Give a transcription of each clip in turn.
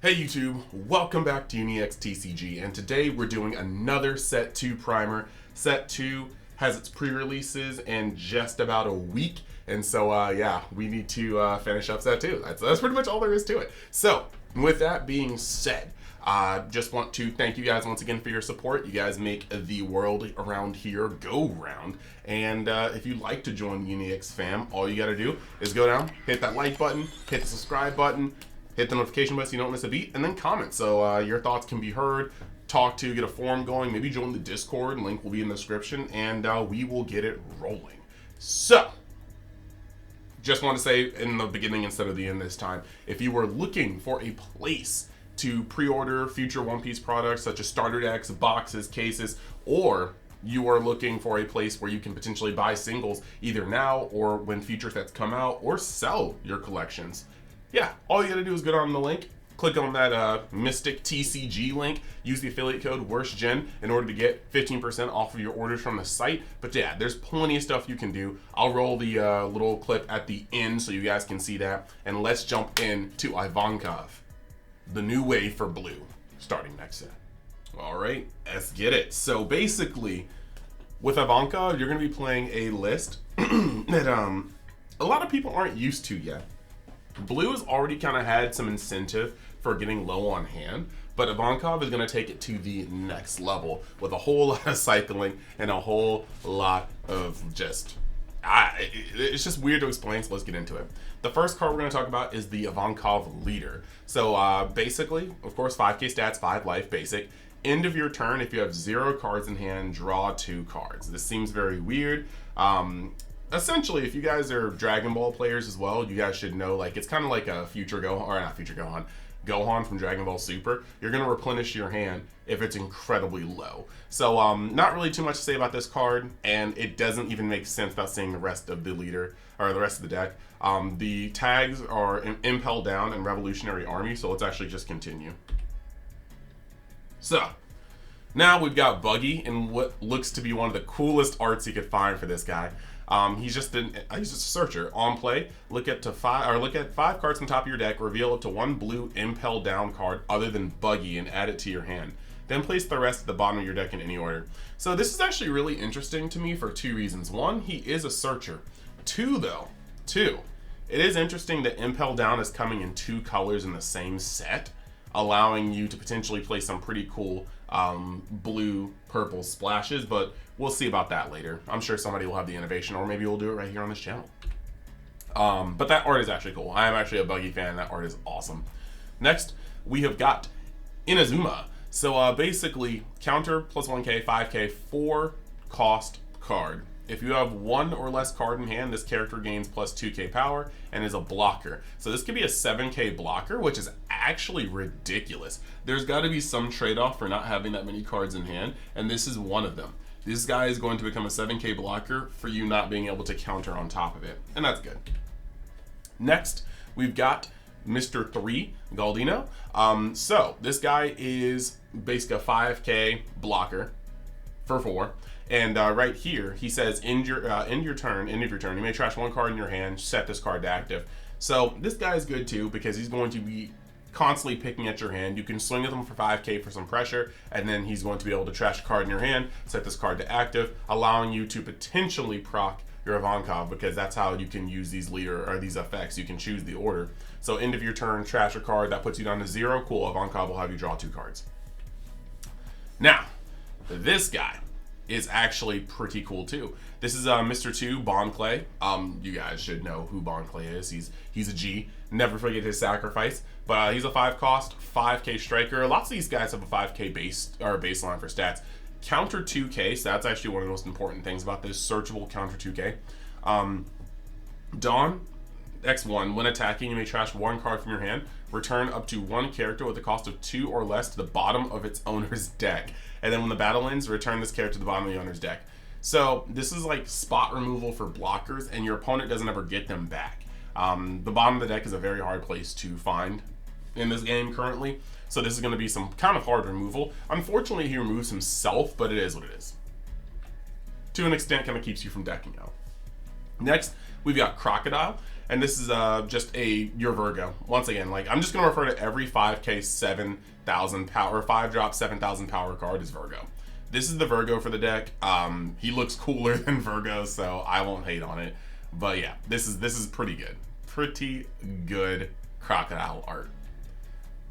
Hey YouTube, welcome back to UniX TCG, and today we're doing another Set 2 primer. Set 2 has its pre-releases in just about a week, and so yeah, we need to finish up Set 2. That's pretty much all there is to it. So, with that being said, just want to thank you guys once again for your support. You guys make the world around here go round. And if you'd like to join UniX fam, all you gotta do is go down, hit that like button, hit the subscribe button, hit the notification button so you don't miss a beat, and then comment so your thoughts can be heard, talk to, get a forum going, maybe join the Discord, link will be in the description, and we will get it rolling. So, just want to say in the beginning instead of the end this time, if you were looking for a place to pre-order future One Piece products such as starter decks, boxes, cases, or you are looking for a place where you can potentially buy singles either now or when future sets come out, or sell your collections, yeah, all you gotta do is go down the link, click on that Mystic TCG link, use the affiliate code WORSTGEN in order to get 15% off of your orders from the site. But yeah, there's plenty of stuff you can do. I'll roll the little clip at the end so you guys can see that. And let's jump into Ivankov, the new wave for blue, starting next set. All right, let's get it. So basically, with Ivankov, you're gonna be playing a list that a lot of people aren't used to yet. Blue has already kind of had some incentive for getting low on hand, but Ivankov is going to take it to the next level with a whole lot of cycling and a whole lot of just... it's just weird to explain, so let's get into it. The first card we're going to talk about is the Ivankov Leader. So basically, of course, 5k stats, 5 life, basic. End of your turn, if you have 0 cards in hand, draw 2 cards. This seems very weird. Essentially, if you guys are Dragon Ball players as well, you guys should know, like, it's kind of like a future Gohan, or not future Gohan, Gohan from Dragon Ball Super. You're going to replenish your hand if it's incredibly low. So, not really too much to say about this card, and it doesn't even make sense without seeing the rest of the leader, or the rest of the deck. The tags are Impel Down and Revolutionary Army, so let's actually just continue. So, now we've got Buggy in what looks to be one of the coolest arts you could find for this guy. He's just a searcher. On play, look at 5 cards on top of your deck, reveal up to 1 blue Impel Down card other than Buggy and add it to your hand. Then place the rest at the bottom of your deck in any order. So this is actually really interesting to me for 2 reasons. 1, he is a searcher. 2, it is interesting that Impel Down is coming in 2 colors in the same set, allowing you to potentially play some pretty cool blue purple splashes, but we'll see about that later. I'm sure somebody will have the innovation, or maybe we'll do it right here on this channel. But that art is actually cool. I am actually a Buggy fan. That art is awesome. Next, we have got Inazuma. So basically, counter plus 1k, 5k, 4 cost card. If you have 1 or less card in hand, this character gains plus 2k power and is a blocker. So this could be a 7k blocker, which is actually ridiculous. There's got to be some trade-off for not having that many cards in hand, and this is one of them. This guy is going to become a 7k blocker for you not being able to counter on top of it, and that's good. Next, we've got Mr. 3, Galdino. So this guy is basically a 5k blocker for 4. And right here, he says, end of your turn, you may trash 1 card in your hand, set this card to active. So this guy is good too, because he's going to be constantly picking at your hand. You can swing at him for 5k for some pressure, and then he's going to be able to trash a card in your hand, set this card to active, allowing you to potentially proc your Ivankov, because that's how you can use these these effects. You can choose the order. So end of your turn, trash a card, that puts you down to 0. Cool, Ivankov will have you draw 2 cards. Now, this guy is actually pretty cool too. This is Mr. 2, Bon Clay. You guys should know who Bon Clay is. He's a G. Never forget his sacrifice. But he's a 5 cost, 5k striker. Lots of these guys have a 5k baseline for stats. Counter 2k, so that's actually one of the most important things about this. Searchable counter 2k. Dawn, X1. When attacking, you may trash 1 card from your hand. Return up to 1 character with a cost of 2 or less to the bottom of its owner's deck. And then when the battle ends, return this character to the bottom of the owner's deck. So this is like spot removal for blockers, and your opponent doesn't ever get them back. The bottom of the deck is a very hard place to find in this game currently. So this is going to be some kind of hard removal. Unfortunately, he removes himself, but it is what it is. To an extent, kind of keeps you from decking out. Next, we've got Crocodile, and this is just your Virgo. Once again, like I'm just gonna refer to every 5K 7,000 power, 5-drop 7,000 power card as Virgo. This is the Virgo for the deck. He looks cooler than Virgo, so I won't hate on it. But yeah, this is pretty good. Pretty good Crocodile art.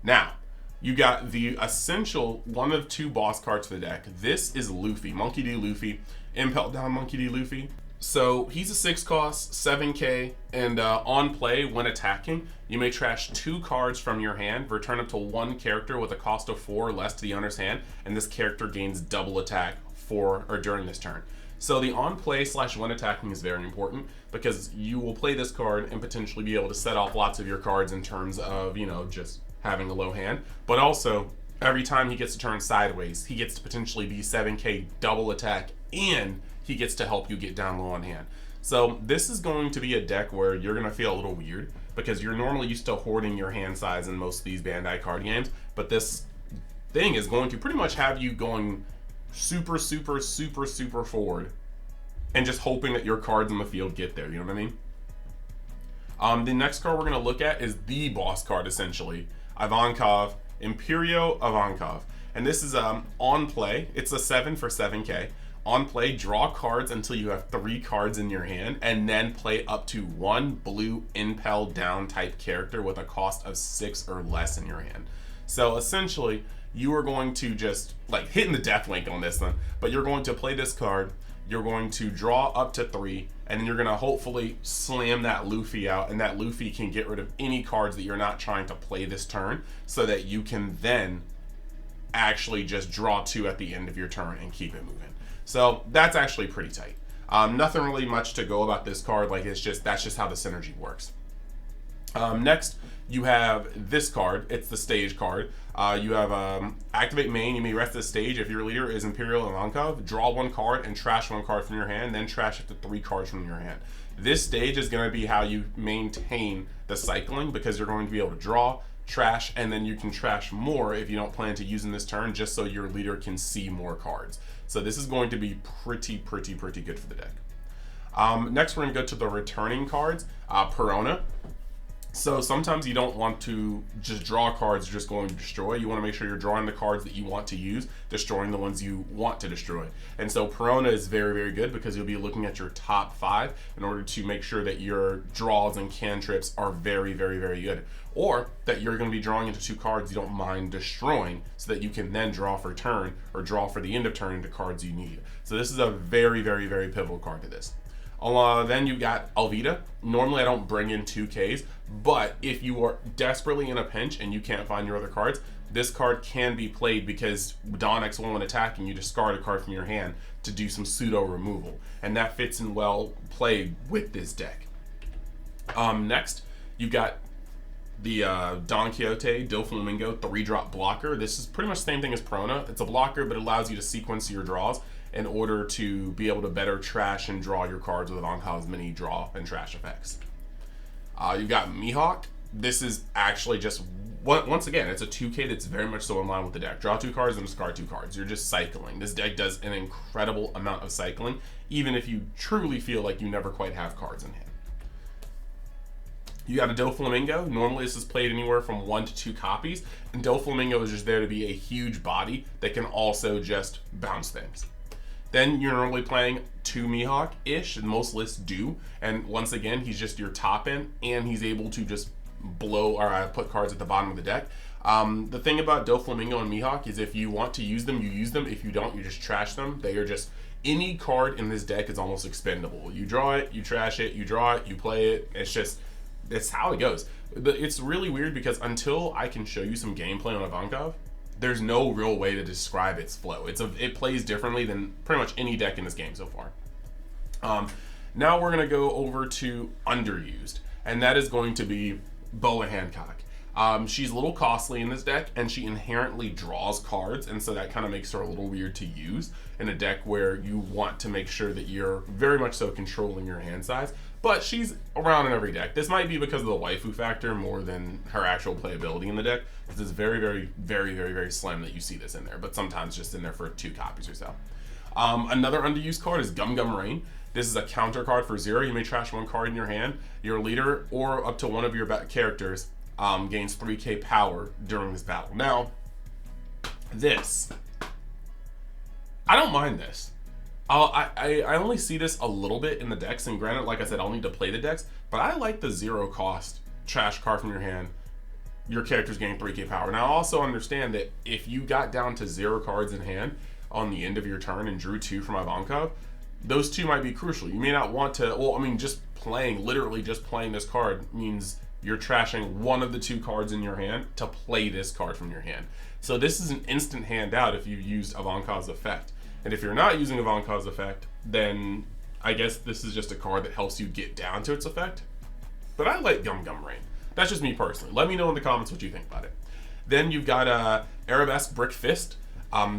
Now, you got the essential one of two boss cards for the deck. This is Luffy, Monkey D. Luffy, Impel Down Monkey D. Luffy. So he's a 6 cost, 7K, and on play, when attacking, you may trash 2 cards from your hand, return up to 1 character with a cost of 4 or less to the owner's hand, and this character gains double attack for or during this turn. So the on play / when attacking is very important because you will play this card and potentially be able to set off lots of your cards in terms of, you know, just having a low hand, but also every time he gets to turn sideways, he gets to potentially be 7K double attack, and he gets to help you get down low on hand. So this is going to be a deck where you're going to feel a little weird because you're normally used to hoarding your hand size in most of these Bandai card games, but this thing is going to pretty much have you going super forward and just hoping that your cards in the field get there, you know what I mean? The next card we're going to look at is the boss card, essentially. Ivankov, Imperio Ivankov. And this is on play. It's a 7 for 7K. On play, draw cards until you have 3 cards in your hand, and then play up to 1 blue Impel Down type character with a cost of 6 or less in your hand. So essentially, you are going to just, like, hitting the death link on this one, but you're going to play this card, you're going to draw up to 3, and then you're going to hopefully slam that Luffy out, and that Luffy can get rid of any cards that you're not trying to play this turn, so that you can then actually just draw 2 at the end of your turn and keep it moving. So that's actually pretty tight. Nothing really much to go about this card. Like that's just how the synergy works. Next, you have this card. It's the stage card. You have activate main. You may rest the stage if your leader is Imperial Ivankov. Draw 1 card and trash 1 card from your hand. Then trash up to 3 cards from your hand. This stage is going to be how you maintain the cycling because you're going to be able to draw, trash, and then you can trash more if you don't plan to use in this turn, just so your leader can see more cards. So this is going to be pretty good for the deck. Next, we're going to go to the returning cards. Perona. So sometimes you don't want to just draw cards you're just going to destroy. You want to make sure you're drawing the cards that you want to use, destroying the ones you want to destroy. And so Perona is very good because you'll be looking at your top 5 in order to make sure that your draws and cantrips are very good. Or that you're going to be drawing into 2 cards you don't mind destroying so that you can then draw for turn or draw for the end of turn into cards you need. So this is a very pivotal card to this. Then you got Alvida. Normally I don't bring in 2Ks, but if you are desperately in a pinch and you can't find your other cards, this card can be played because Dawn X1 when attacking, you discard a card from your hand to do some pseudo removal. And that fits in well played with this deck. Next, you've got the Don Quixote Doflamingo 3-drop blocker. This is pretty much the same thing as Perona. It's a blocker, but it allows you to sequence your draws in order to be able to better trash and draw your cards with Ivankov's many draw and trash effects. You've got Mihawk. This is actually just, once again, it's a 2K that's very much so in line with the deck. Draw 2 cards and discard 2 cards. You're just cycling. This deck does an incredible amount of cycling, even if you truly feel like you never quite have cards in hand. You got a Doflamingo. Normally this is played anywhere from 1 to 2 copies, and Doflamingo is just there to be a huge body that can also just bounce things. Then you're normally playing 2 Mihawk-ish, and most lists do, and once again, he's just your top end, and he's able to just blow or put cards at the bottom of the deck. The thing about Doflamingo and Mihawk is if you want to use them, you use them. If you don't, you just trash them. They are just, any card in this deck is almost expendable. You draw it, you trash it, you draw it, you play it. It's how it goes. It's really weird because until I can show you some gameplay on Ivankov, there's no real way to describe its flow. It plays differently than pretty much any deck in this game so far. Now we're gonna go over to underused, and that is going to be Boa Hancock. She's a little costly in this deck, and she inherently draws cards, and so that kind of makes her a little weird to use in a deck where you want to make sure that you're very much so controlling your hand size. But she's around in every deck. This might be because of the waifu factor more than her actual playability in the deck, because it's very slim that you see this in there, but sometimes just in there for 2 copies or so. Another underused card is Gum Gum Rain. This is a counter card for 0. You may trash 1 card in your hand. Your leader or up to one of your characters gains 3k power during this battle. Now, this, I don't mind this. I only see this a little bit in the decks, and granted, like I said, I'll need to play the decks, but I like the 0 cost trash card from your hand. Your character's getting 3k power. Now, I also understand that if you got down to 0 cards in hand on the end of your turn and drew 2 from Ivankov, those 2 might be crucial. You may not want to, well, I mean, literally just playing this card means you're trashing one of the 2 cards in your hand to play this card from your hand. So this is an instant handout if you used Ivankov's effect. And if you're not using Ivankov's effect, then I guess this is just a card that helps you get down to its effect. But I like Gum Gum Rain. That's just me personally. Let me know in the comments what you think about it. Then you've got Arabesque Brick Fist.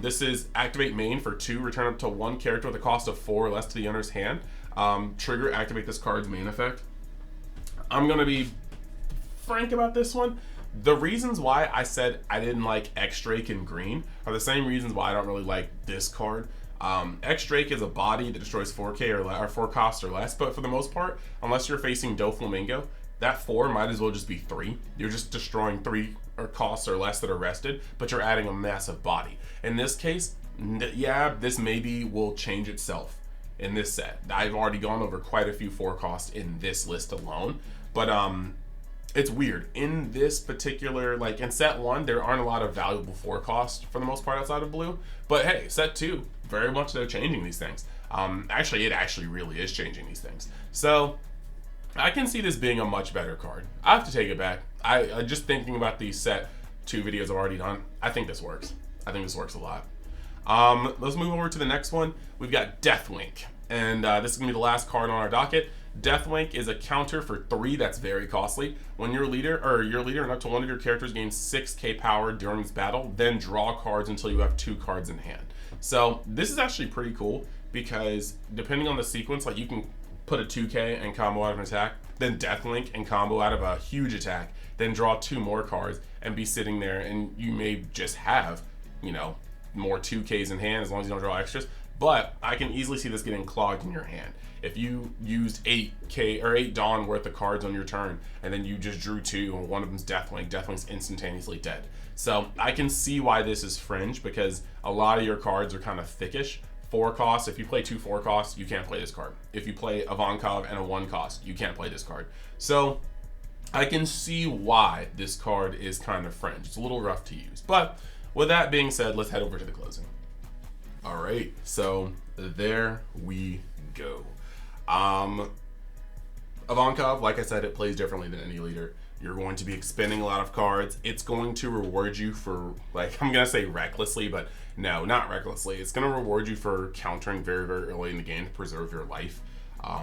This is activate main for 2, return up to 1 character with a cost of 4 or less to the owner's hand. Trigger, activate this card's main effect. I'm going to be frank about this one. The reasons why I said I didn't like X-Drake in green are the same reasons why I don't really like this card. X-Drake is a body that destroys 4k or 4 costs or less, but for the most part, unless you're facing Doflamingo, that 4 might as well just be 3. You're just destroying 3 or costs or less that are rested, but you're adding a massive body. In this case, yeah, this maybe will change itself in this set. I've already gone over quite a few 4 costs in this list alone, but it's weird. In this particular, like in set 1, there aren't a lot of valuable 4 costs for the most part outside of blue. But hey, set 2, very much they're changing these things. Actually, it actually really is changing these things. So I can see this being a much better card. I have to take it back. I just thinking about these set 2 videos I've already done, I think this works. I think this works a lot. Let's move over to the next one. We've got Deathwink. And this is going to be the last card on our docket. Deathwink is a counter for 3 that's very costly. When your leader and up to one of your characters gains 6k power during this battle, then draw cards until you have 2 cards in hand. So this is actually pretty cool because depending on the sequence, like you can put a 2k and combo out of an attack, then Deathlink and combo out of a huge attack, then draw 2 more cards and be sitting there, and you may just have, you know, more 2ks in hand as long as you don't draw extras. But I can easily see this getting clogged in your hand. If you used 8k or 8 Dawn worth of cards on your turn, and then you just drew 2, and one of them's Deathlink, Deathlink's instantaneously dead. So I can see why this is fringe, because a lot of your cards are kind of thickish. 4 costs, if you play 2 4 costs, you can't play this card. If you play Ivankov and a 1 cost, you can't play this card. So I can see why this card is kind of fringe. It's a little rough to use. But with that being said, let's head over to the closing. All right, so there we go. Ivankov, like I said, it plays differently than any leader. You're going to be expending a lot of cards. It's going to reward you for, like, I'm going to say recklessly, but no, not recklessly. It's going to reward you for countering very, very early in the game to preserve your life.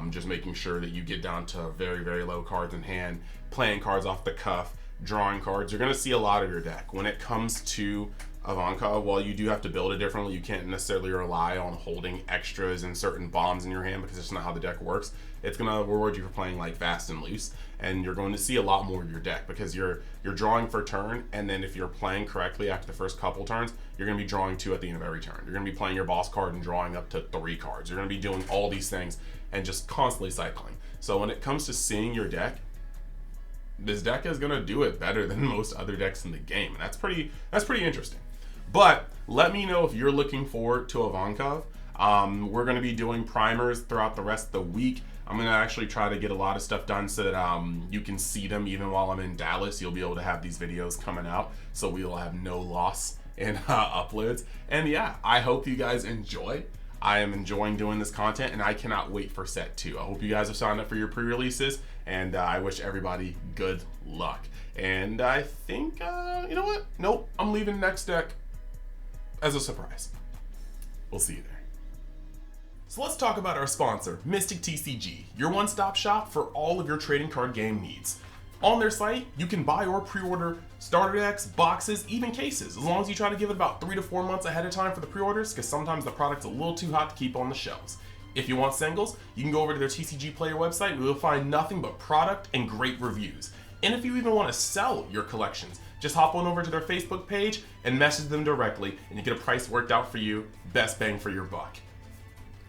Just making sure that you get down to very, very low cards in hand, playing cards off the cuff, drawing cards. You're going to see a lot of your deck. When it comes to Ivankov, while you do have to build it differently, you can't necessarily rely on holding extras and certain bombs in your hand because it's not how the deck works. It's going to reward you for playing like fast and loose, and you're going to see a lot more of your deck because you're drawing for turn, and then if you're playing correctly after the first couple turns, you're going to be drawing 2 at the end of every turn. You're going to be playing your boss card and drawing up to 3 cards. You're going to be doing all these things and just constantly cycling. So when it comes to seeing your deck, this deck is going to do it better than most other decks in the game, and that's pretty interesting. But let me know if you're looking forward to Ivankov. We're going to be doing primers throughout the rest of the week. I'm going to actually try to get a lot of stuff done so that you can see them even while I'm in Dallas. You'll be able to have these videos coming out, so we will have no loss in uploads. And yeah, I hope you guys enjoy. I am enjoying doing this content, and I cannot wait for set 2. I hope you guys have signed up for your pre-releases, and I wish everybody good luck. And I think, you know what? Nope, I'm leaving next deck as a surprise. We'll see you there. So let's talk about our sponsor, Mystic TCG, your one-stop shop for all of your trading card game needs. On their site, you can buy or pre-order starter decks, boxes, even cases, as long as you try to give it about 3 to 4 months ahead of time for the pre-orders, because sometimes the product's a little too hot to keep on the shelves. If you want singles, you can go over to their TCG Player website, where you'll find nothing but product and great reviews. And if you even want to sell your collections, just hop on over to their Facebook page and message them directly, and you get a price worked out for you, best bang for your buck.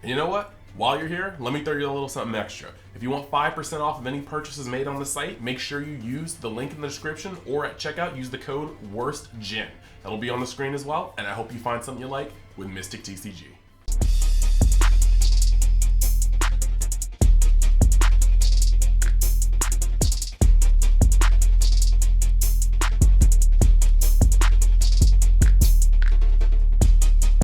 And you know what? While you're here, let me throw you a little something extra. If you want 5% off of any purchases made on the site, make sure you use the link in the description or at checkout, use the code WORSTGEN. That'll be on the screen as well, and I hope you find something you like with Mystic TCG.